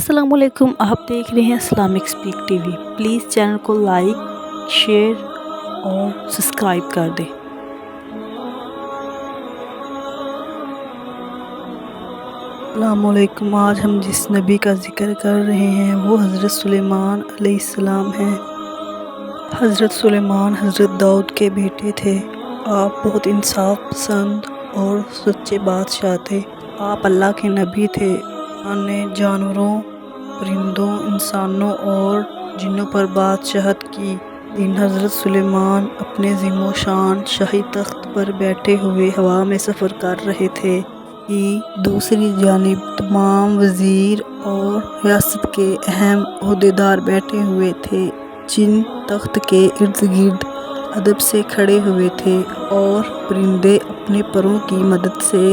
अस्सलामुअलैकुम, आप देख रहे हैं Islamic speak TV. Please channel को लाइक, शेयर और सब्सक्राइब कर दें। अस्सलामुअलैकुम। आज हम जिस नबी का ज़िक्र कर रहे हैं वो हज़रत सुलेमान अलैहिस्सलाम हैं। हज़रत सुलेमान हज़रत दाऊद के बेटे थे। आप बहुत इंसाफ पसंद और सच्चे बादशाह थे। आप अल्लाह के नबी थे। ने जानवरों, परिंदों, इंसानों और जिन्नों पर बादशाहत की। इन हज़रत सुलेमान अपने ज़िम्मो शान शाही तख्त पर बैठे हुए हवा में सफ़र कर रहे थे कि दूसरी जानिब तमाम वज़ीर और रियासत के अहम ओहदेदार बैठे हुए थे, जिन तख्त के इर्द गिर्द अदब से खड़े हुए थे और परिंदे अपने परों की मदद से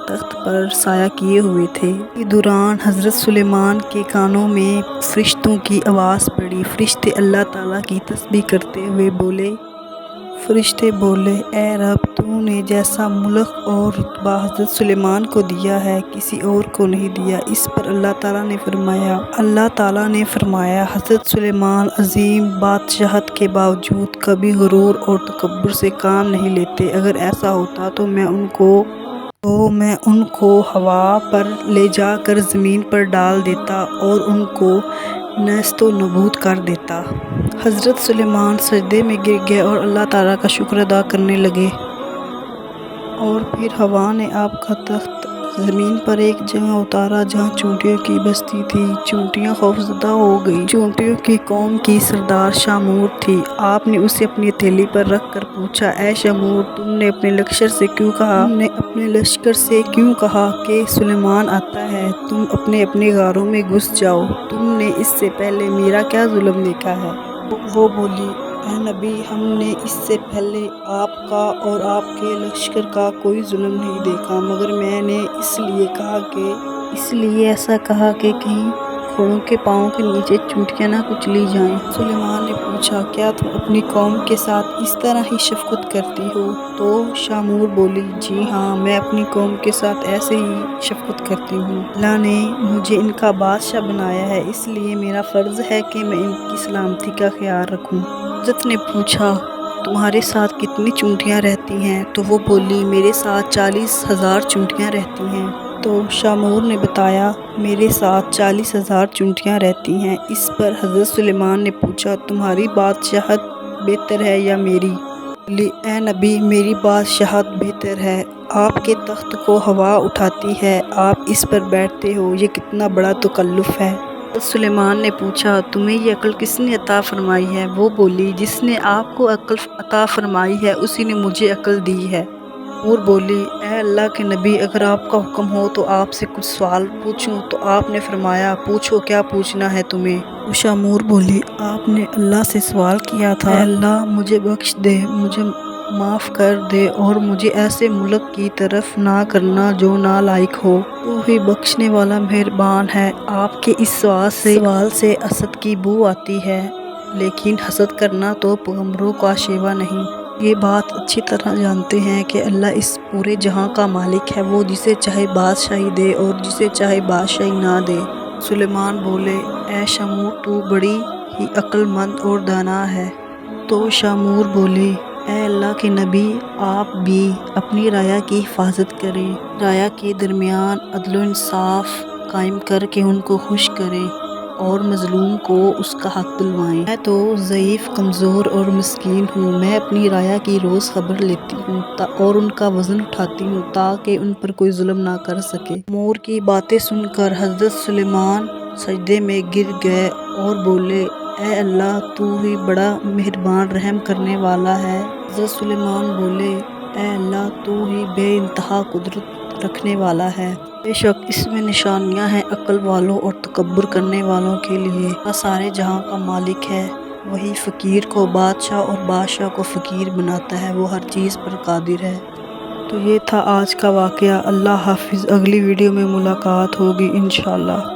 तख्त पर साया किए हुए थे। इस दौरान हज़रत सुलेमान के कानों में फरिश्तों की आवाज़ पड़ी। फरिश्ते अल्लाह ताला की तस्बीह करते हुए बोले। फरिश्ते बोले, ए रब, तूने जैसा मुल्क और रुतबा हज़रत सुलेमान को दिया है किसी और को नहीं दिया। इस पर अल्लाह ताला ने फरमाया, हज़रत सुलेमान अजीम बादशाहत के बावजूद कभी गुरूर और तकब्बुर से काम नहीं लेते। अगर ऐसा होता तो मैं उनको हवा पर ले जाकर ज़मीन पर डाल देता और उनको नेस्तो नबूद कर देता। हज़रत सुलेमान सजदे में गिर गए और अल्लाह ताला का शुक्र अदा करने लगे। और फिर हवा ने आपका तख्त ज़मीन पर एक जगह उतारा जहाँ चूंटियों की बस्ती थी। चूंटियाँ खौफज़दा हो गई। चूंटियों की कौम की सरदार शामूर थी। आपने उसे अपनी हथेली पर रख कर पूछा, ए शामूर, तुमने अपने लश्कर से क्यों कहा कि सुलेमान आता है? तुम अपने अपने गारों में घुस जाओ। तुमने इससे पहले मेरा क्या जुल्म देखा है? वो बोली, ए नबी, हमने इससे पहले आपका और आपके लश्कर का कोई जुल्म नहीं देखा, मगर मैंने इसलिए ऐसा कहा कि कहीं घोड़ों के पाँव के नीचे चूंटियाँ ना कुचली जाएं। सुलेमान ने पूछा, क्या तुम अपनी कौम के साथ इस तरह ही शफकत करती हो? तो शामूर बोली, जी हाँ, मैं अपनी कौम के साथ ऐसे ही शफकत करती हूँ। अल्लाह ने मुझे इनका बादशाह बनाया है, इसलिए मेरा फ़र्ज़ है कि मैं इनकी सलामती का ख्याल रखूँ। हज़रत ने पूछा, तुम्हारे साथ कितनी चूंटियाँ रहती हैं? तो वो बोली, मेरे साथ 40,000 चूंटियाँ रहती हैं। तो शामूर ने बताया, मेरे साथ 40,000 चूंटियाँ रहती हैं। इस पर हज़रत सुलेमान ने पूछा, तुम्हारी बादशाहत बेहतर है या मेरी? बोली, ए नबी, मेरी बादशाहत बेहतर है। आपके तख्त को हवा उठाती है, आप इस पर बैठते हो, ये कितना बड़ा तकल्लुफ़ है। सुलेमान ने पूछा, तुम्हें ये अक्ल किसने अता फरमाई है? वो बोली, जिसने आपको अक्ल अता फरमाई है उसी ने मुझे अक्ल दी है। और बोली, ए अल्लाह के नबी, अगर आपका हुक्म हो तो आपसे कुछ सवाल पूछूं? तो आपने फरमाया, पूछो, क्या पूछना है तुम्हें? शामूर बोली, आपने अल्लाह से सवाल किया था, अल्लाह मुझे बख्श दे, मुझे माफ़ कर दे और मुझे ऐसे मुल्क की तरफ ना करना जो नालायक हो। तू ही बख्शने वाला मेहरबान है। आपके इस सवाल से असद की बू आती है, लेकिन हसद करना तो पैगंबरों का शेवा नहीं। ये बात अच्छी तरह जानते हैं कि अल्लाह इस पूरे जहां का मालिक है। वो जिसे चाहे बादशाही दे और जिसे चाहे बादशाही ना दे। सुलेमान बोले, ए शामूर, तू बड़ी ही अक्लमंद और दाना है। तो शामूर बोले, ए अल्लाह के नबी, आप भी अपनी राया की हिफाजत करें। राया के दरमियान अदल व इंसाफ कायम करके उनको खुश करें और मज़लूम को उसका हक दिलवाएं। मैं तो ज़ईफ़, कमज़ोर और मिस्कीन हूँ। मैं अपनी राया की रोज़ खबर लेती हूँ और उनका वज़न उठाती हूँ ताकि उन पर कोई जुल्म ना कर सके। मोर की बातें सुनकर हज़रत सुलेमान सजदे में गिर गए और बोले, ए अल्लाह, तू ही बड़ा मेहरबान रहम करने वाला है। हज़रत सुलेमान बोले, ए अल्लाह, तू ही बेइंतहा कुदरत रखने वाला है। बेशक इसमें निशानियां हैं अक्ल वालों और तकब्बुर करने वालों के लिए। सारे जहां का मालिक है, वही फ़कीर को बादशाह और बादशाह को फ़कीर बनाता है। वो हर चीज़ पर कादिर है। तो ये था आज का वाक़या। अल्लाह हाफिज़। अगली वीडियो में मुलाकात होगी इंशाअल्लाह।